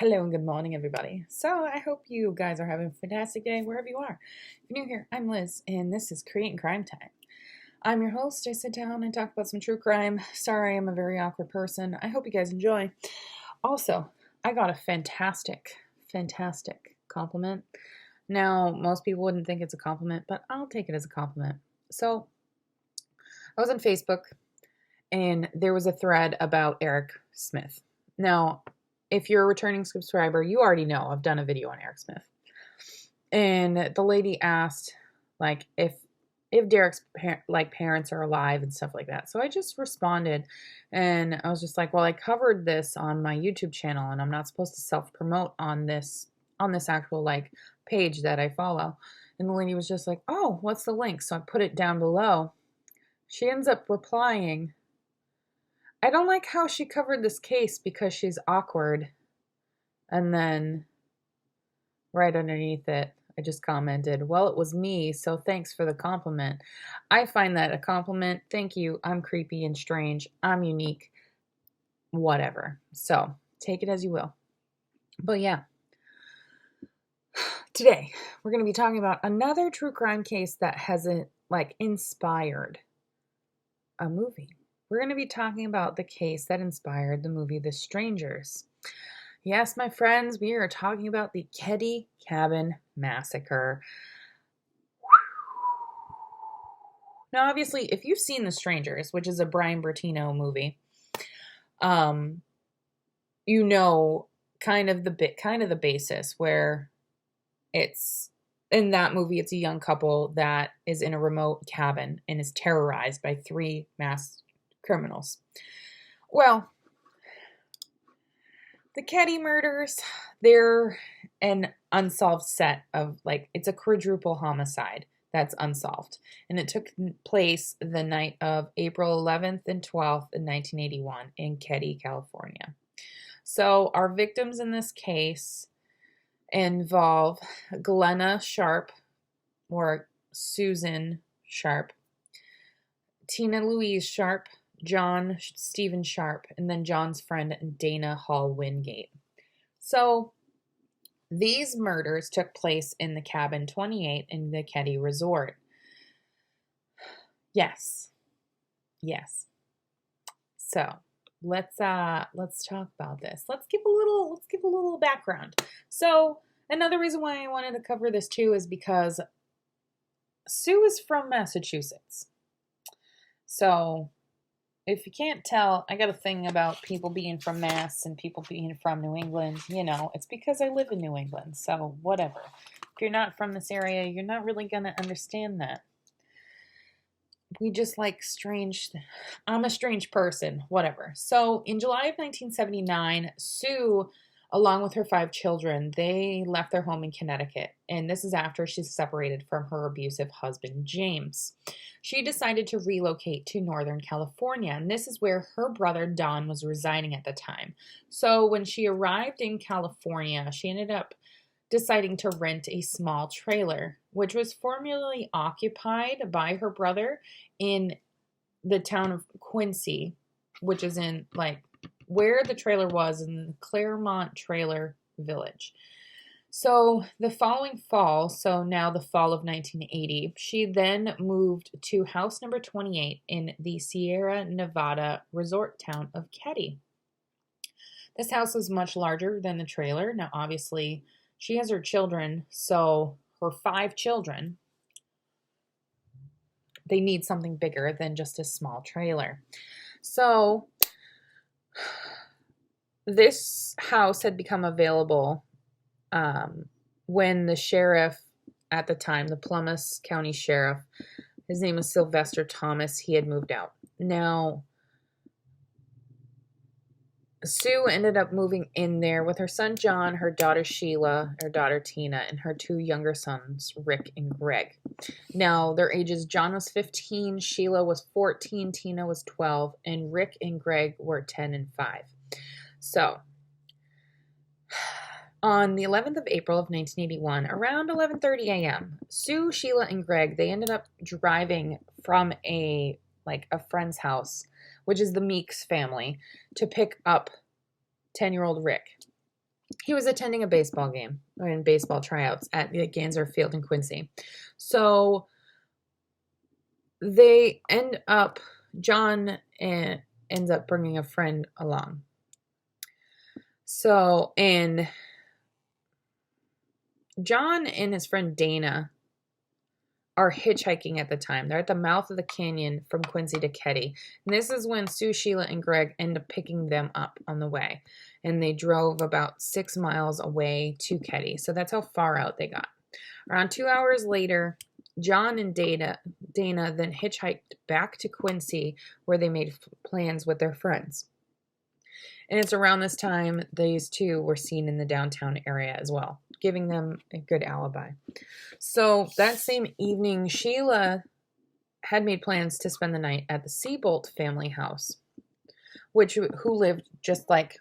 Hello and good morning, everybody. So I hope you guys are having a fantastic day wherever you are. If you're new here, I'm Liz, and this is Creating Crime Time. I'm your host. I sit down and talk about some true crime. Sorry, I'm a very awkward person. I hope you guys enjoy. Also, I got a fantastic compliment. Now, most people wouldn't think it's a compliment, but I'll take it as a compliment. So, I was on Facebook, and there was a thread about Eric Smith. Now, if you're a returning subscriber, you already know I've done a video on Eric Smith. And the lady asked, like, if Derek's parents are alive and stuff like that. So I just responded, and I was just like, well, I covered this on my YouTube channel, and I'm not supposed to self-promote on this actual page that I follow. And the lady was just like, oh, what's the link? So I put it down below. She ends up replying, I don't like how she covered this case because she's awkward. And then right underneath it, I just commented, well, it was me, so thanks for the compliment. I find that a compliment. Thank you. I'm creepy and strange. I'm unique. Whatever. So take it as you will. But yeah. Today, we're going to be talking about another true crime case that has inspired a movie. We're going to be talking about the case that inspired the movie The Strangers. Yes, my friends, we are talking about the Keddie Camp Massacre. Now, obviously, if you've seen The Strangers, which is a Brian Bertino movie, you know kind of the basis, where it's in that movie, it's a young couple that is in a remote cabin and is terrorized by 3 masked criminals. Well, the Keddie murders, they're an unsolved set of, it's a quadruple homicide that's unsolved. And it took place the night of April 11th and 12th in 1981 in Keddie, California. So our victims in this case involve Glenna Sharp, or Susan Sharp, Tina Louise Sharp, John Stephen Sharp, and then John's friend Dana Hall Wingate. So these murders took place in the Cabin 28 in the Keddie Resort. Yes. So let's talk about this. Let's give a little background. So another reason why I wanted to cover this too is because Sue is from Massachusetts. So if you can't tell, I got a thing about people being from Mass and people being from New England. It's because I live in New England. So whatever. If you're not from this area, you're not really going to understand that. We just like strange. I'm a strange person. Whatever. So in July of 1979, Sue, along with her 5 children, they left their home in Connecticut. And this is after she's separated from her abusive husband, James. She decided to relocate to Northern California, and this is where her brother Don was residing at the time. So when she arrived in California, she ended up deciding to rent a small trailer, which was formerly occupied by her brother in the town of Quincy, which is in where the trailer was in the Claremont Trailer Village. So the following fall, so now the fall of 1980, she then moved to house number 28 in the Sierra Nevada resort town of Keddie. This house was much larger than the trailer. Now, obviously, she has her children, so her 5 children, they need something bigger than just a small trailer. So this house had become available when the sheriff at the time, the Plumas County Sheriff, his name was Sylvester Thomas, he had moved out. Now, Sue ended up moving in there with her son John, her daughter Sheila, her daughter Tina, and her 2 younger sons, Rick and Greg. Now, their ages, John was 15, Sheila was 14, Tina was 12, and Rick and Greg were 10 and 5. So, on the 11th of April of 1981, around 11:30 a.m., Sue, Sheila, and Greg, they ended up driving from a friend's house, which is the Meeks family, to pick up 10-year-old Rick. he was attending a baseball game and baseball tryouts at the Ganser Field in Quincy. So they end up, John ends up bringing a friend along. So, and John and his friend Dana are hitchhiking at the time. They're at the mouth of the canyon from Quincy to Keddie. And this is when Sue, Sheila, and Greg end up picking them up on the way. And they drove about 6 miles away to Keddie. So that's how far out they got. Around 2 hours later, John and Dana then hitchhiked back to Quincy, where they made plans with their friends. And it's around this time these two were seen in the downtown area as well, giving them a good alibi. So that same evening, Sheila had made plans to spend the night at the Seabolt family house, who lived just like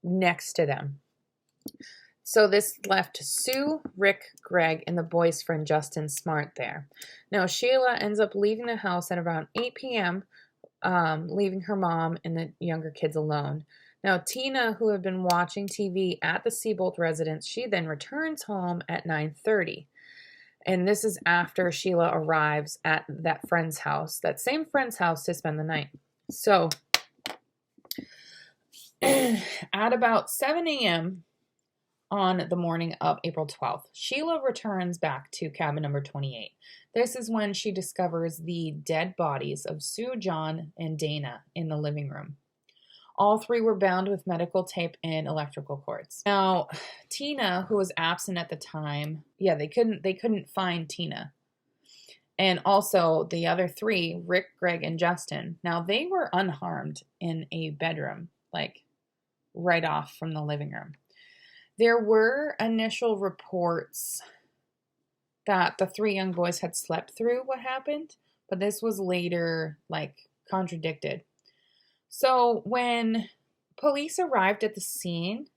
next to them. So this left Sue, Rick, Greg, and the boy's friend Justin Smart there. Now Sheila ends up leaving the house at around 8 p.m., leaving her mom and the younger kids alone. Now, Tina, who had been watching TV at the Seabolt residence, she then returns home at 9:30. And this is after Sheila arrives at that friend's house, that same friend's house, to spend the night. So, at about 7 a.m. on the morning of April 12th, Sheila returns back to cabin number 28. This is when she discovers the dead bodies of Sue, John, and Dana in the living room. All three were bound with medical tape and electrical cords. Now, Tina, who was absent at the time, they couldn't find Tina. And also the other three, Rick, Greg, and Justin. Now, they were unharmed in a bedroom, like right off from the living room. There were initial reports that the three young boys had slept through what happened, but this was later, contradicted. So when police arrived at the scene,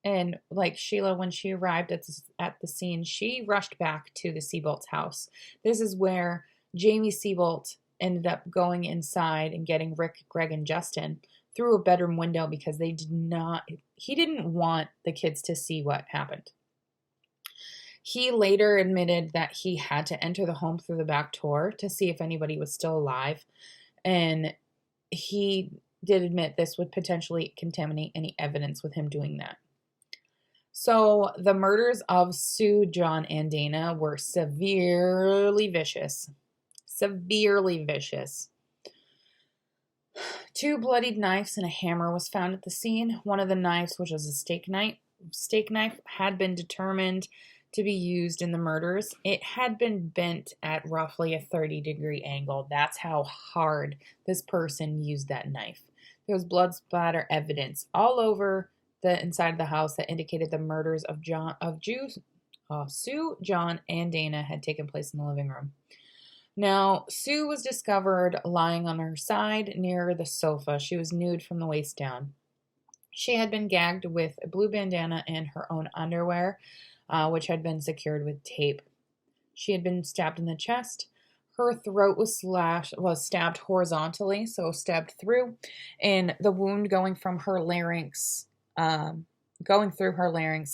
and Sheila, when she arrived at the scene, she rushed back to the Seabolt's house. This is where Jamie Seabolt ended up going inside and getting Rick, Greg, and Justin through a bedroom window because he didn't want the kids to see what happened. He later admitted that he had to enter the home through the back door to see if anybody was still alive. And he did admit this would potentially contaminate any evidence with him doing that. So the murders of Sue, John, and Dana were severely vicious. Severely vicious. 2 bloodied knives and a hammer was found at the scene. One of the knives, which was a steak knife, had been determined to be used in the murders. It had been bent at roughly a 30-degree angle. That's how hard this person used that knife. There was blood splatter evidence all over the inside of the house that indicated the murders of Sue, John, and Dana had taken place in the living room. Now, Sue was discovered lying on her side near the sofa. She was nude from the waist down. She had been gagged with a blue bandana and her own underwear, which had been secured with tape. She had been stabbed in the chest. Her throat was stabbed horizontally, so stabbed through, and the wound going through her larynx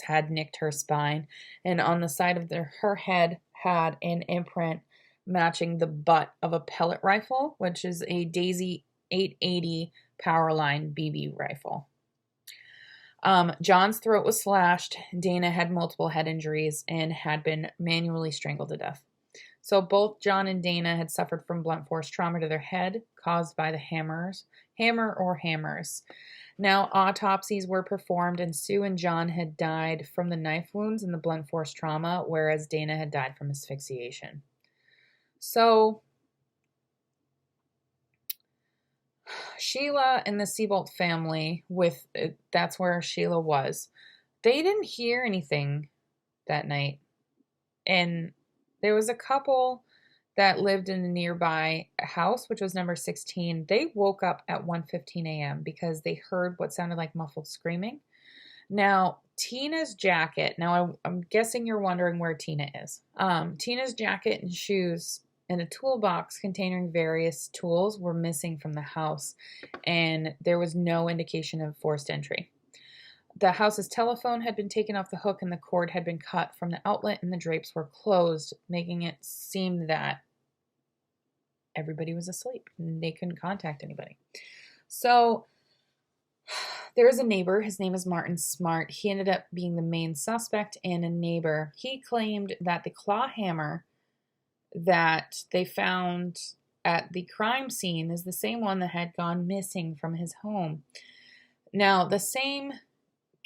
had nicked her spine, and on the side of her head had an imprint matching the butt of a pellet rifle, which is a Daisy 880 Powerline BB rifle. John's throat was slashed. Dana had multiple head injuries and had been manually strangled to death. So both John and Dana had suffered from blunt force trauma to their head caused by the hammer or hammers. Now, autopsies were performed, and Sue and John had died from the knife wounds and the blunt force trauma, whereas Dana had died from asphyxiation. So Sheila and the Seabolt family, that's where Sheila was, they didn't hear anything that night. And there was a couple that lived in a nearby house, which was number 16. They woke up at 1:15 a.m. because they heard what sounded like muffled screaming. Now, Tina's jacket, I'm guessing you're wondering where Tina is. Tina's jacket and shoes and a toolbox containing various tools were missing from the house, and there was no indication of forced entry. The house's telephone had been taken off the hook and the cord had been cut from the outlet and the drapes were closed, making it seem that everybody was asleep and they couldn't contact anybody. So there is a neighbor. His name is Martin Smart. He ended up being the main suspect and a neighbor. He claimed that the claw hammer that they found at the crime scene is the same one that had gone missing from his home. Now, the same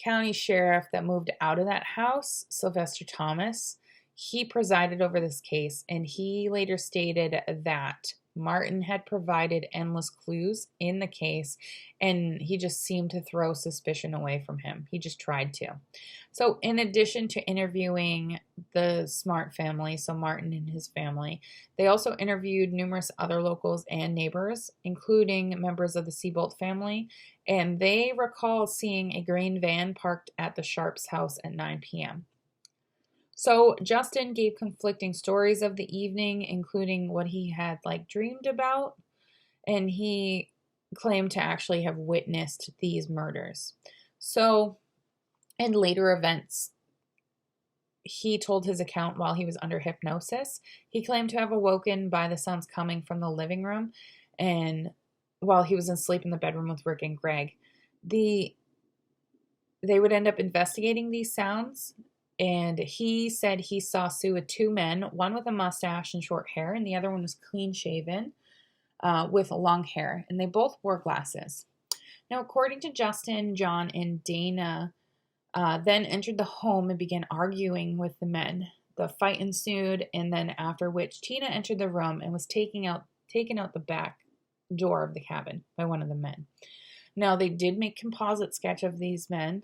county sheriff that moved out of that house, Sylvester Thomas, he presided over this case, and he later stated that Martin had provided endless clues in the case, and he just seemed to throw suspicion away from him. He just tried to. So in addition to interviewing the Smart family, so Martin and his family, they also interviewed numerous other locals and neighbors, including members of the Seabolt family, and they recall seeing a green van parked at the Sharps' house at 9 p.m. So Justin gave conflicting stories of the evening, including what he had dreamed about, and he claimed to actually have witnessed these murders. So in later events, he told his account while he was under hypnosis. He claimed to have awoken by the sounds coming from the living room, and while he was asleep in the bedroom with Rick and Greg. They would end up investigating these sounds, and he said he saw Sue with two men, one with a mustache and short hair, and the other one was clean shaven with long hair, and they both wore glasses. Now, according to Justin, John, and Dana, then entered the home and began arguing with the men. The fight ensued, and then after which Tina entered the room and was taken out the back door of the cabin by one of the men. Now, they did make composite sketches of these men,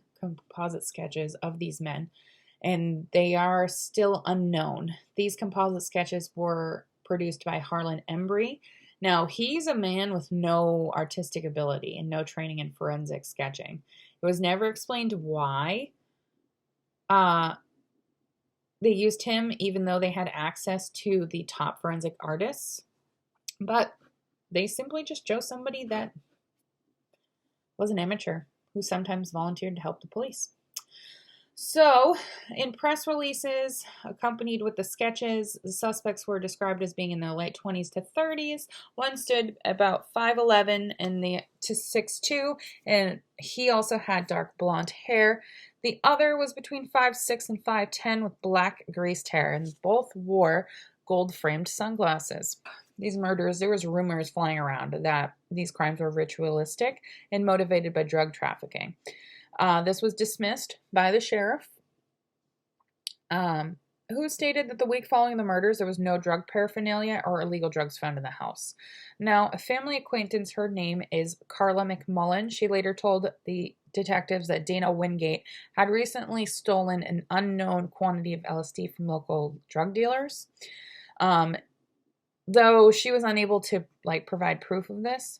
and they are still unknown. These composite sketches were produced by Harlan Embry. Now, he's a man with no artistic ability and no training in forensic sketching. It was never explained why they used him, even though they had access to the top forensic artists. But they simply just chose somebody that was an amateur who sometimes volunteered to help the police. So, in press releases accompanied with the sketches, the suspects were described as being in their late 20s to 30s. One stood about 5'11" to 6'2", and he also had dark blonde hair. The other was between 5'6" and 5'10" with black greased hair, and both wore gold-framed sunglasses. These murders, there was rumors flying around that these crimes were ritualistic and motivated by drug trafficking. This was dismissed by the sheriff, who stated that the week following the murders, there was no drug paraphernalia or illegal drugs found in the house. Now, a family acquaintance, her name is Carla McMullen. She later told the detectives that Dana Wingate had recently stolen an unknown quantity of LSD from local drug dealers. Though she was unable to provide proof of this,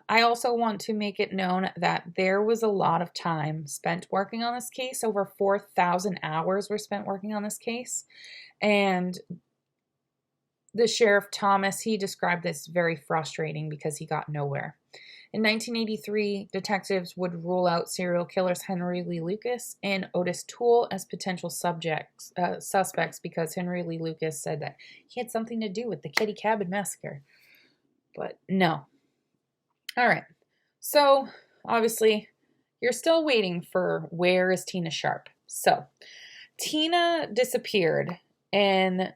I also want to make it known that there was a lot of time spent working on this case. Over 4,000 hours were spent working on this case. And the Sheriff Thomas, he described this very frustrating because he got nowhere. In 1983, detectives would rule out serial killers Henry Lee Lucas and Otis Toole as potential suspects because Henry Lee Lucas said that he had something to do with the Keddie Camp Massacre. But no. All right. So, obviously, you're still waiting for where is Tina Sharp. So, Tina disappeared, and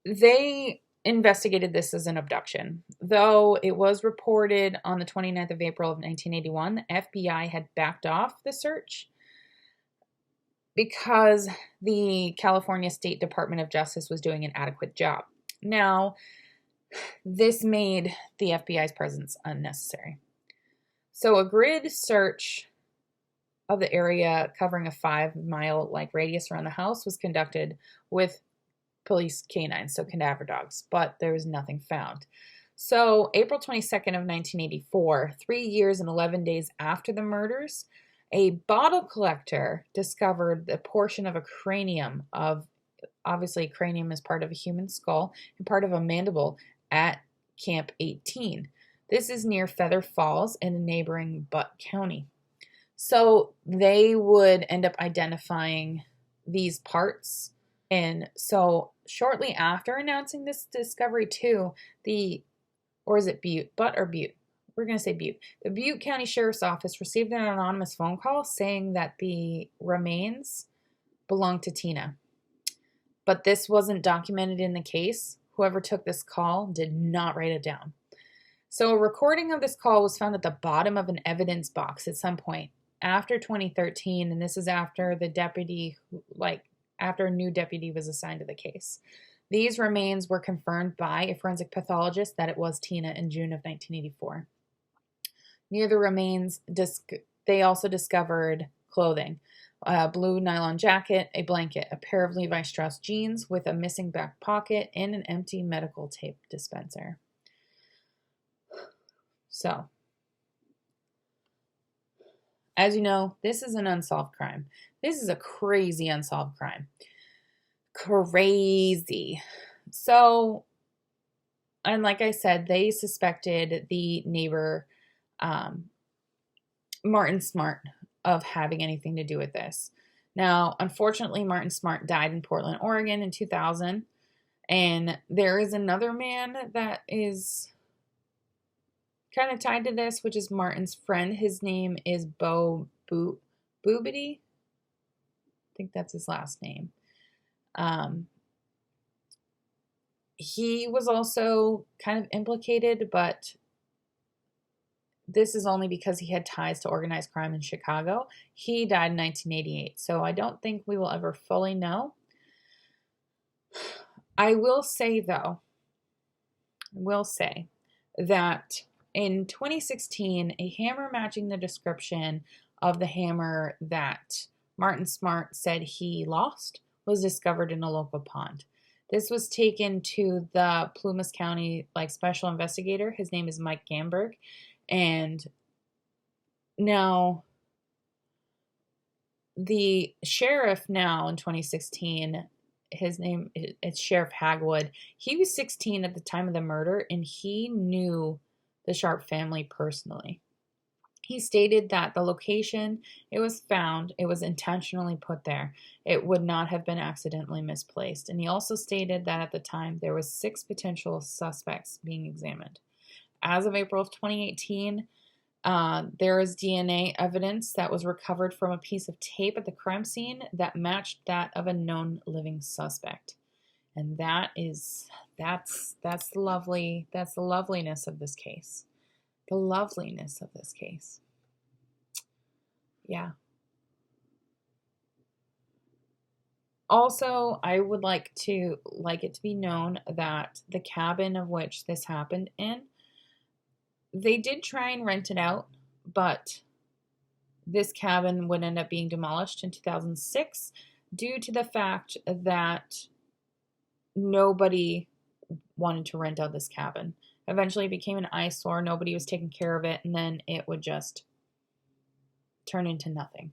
they investigated this as an abduction. Though it was reported on the 29th of April of 1981, the FBI had backed off the search because the California State Department of Justice was doing an adequate job. Now, this made the FBI's presence unnecessary. So a grid search of the area covering a 5-mile radius around the house was conducted with police canines, so cadaver dogs, but there was nothing found. So April 22nd of 1984, 3 years and 11 days after the murders, a bottle collector discovered the portion of a cranium of obviously cranium is part of a human skull and part of a mandible at Camp 18. This is near Feather Falls in the neighboring Butte County. So they would end up identifying these parts. And so shortly after announcing this discovery too, or is it Butte? Butte or Butte? We're going to say Butte. The Butte County Sheriff's Office received an anonymous phone call saying that the remains belonged to Tina. But this wasn't documented in the case. Whoever took this call did not write it down. So a recording of this call was found at the bottom of an evidence box at some point after 2013, and this is after the deputy, after a new deputy was assigned to the case. These remains were confirmed by a forensic pathologist that it was Tina in June of 1984. Near the remains, they also discovered clothing, a blue nylon jacket, a blanket, a pair of Levi Strauss jeans with a missing back pocket, and an empty medical tape dispenser. So, as you know, this is an unsolved crime. This is a crazy unsolved crime. Crazy. So, and like I said, they suspected the neighbor, Martin Smart, of having anything to do with this. Now, unfortunately, Martin Smart died in Portland, Oregon in 2000. And there is another man that is kind of tied to this, which is Martin's friend. His name is Bo Boobity. I think that's his last name. He was also kind of implicated, but this is only because he had ties to organized crime in Chicago. He died in 1988, so I don't think we will ever fully know. I will say, though, that in 2016, a hammer matching the description of the hammer that Martin Smart said he lost was discovered in a local pond. This was taken to the Plumas County special investigator. His name is Mike Gamberg. And now the sheriff now in 2016, his name is Sheriff Hagwood. He was 16 at the time of the murder, and he knew the Sharp family personally. He stated that the location it was found, it was intentionally put there. It would not have been accidentally misplaced. And he also stated that at the time there was 6 potential suspects being examined. As of April of 2018, there is DNA evidence that was recovered from a piece of tape at the crime scene that matched that of a known living suspect. And that's the loveliness of this case. The loveliness of this case. Yeah. Also, I would like it to be known that the cabin of which this happened in, they did try and rent it out, but this cabin would end up being demolished in 2006 due to the fact that nobody wanted to rent out this cabin. Eventually it became an eyesore, nobody was taking care of it, and then it would just turn into nothing.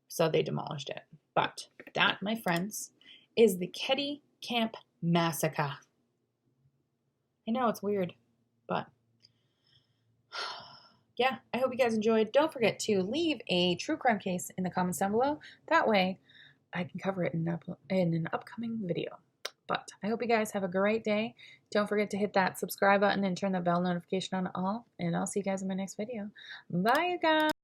So they demolished it. But that, my friends, is the Keddie Camp Massacre. I know it's weird, but yeah, I hope you guys enjoyed. Don't forget to leave a true crime case in the comments down below. That way I can cover it in an upcoming video. But I hope you guys have a great day. Don't forget to hit that subscribe button and turn the bell notification on all. And I'll see you guys in my next video. Bye, you guys.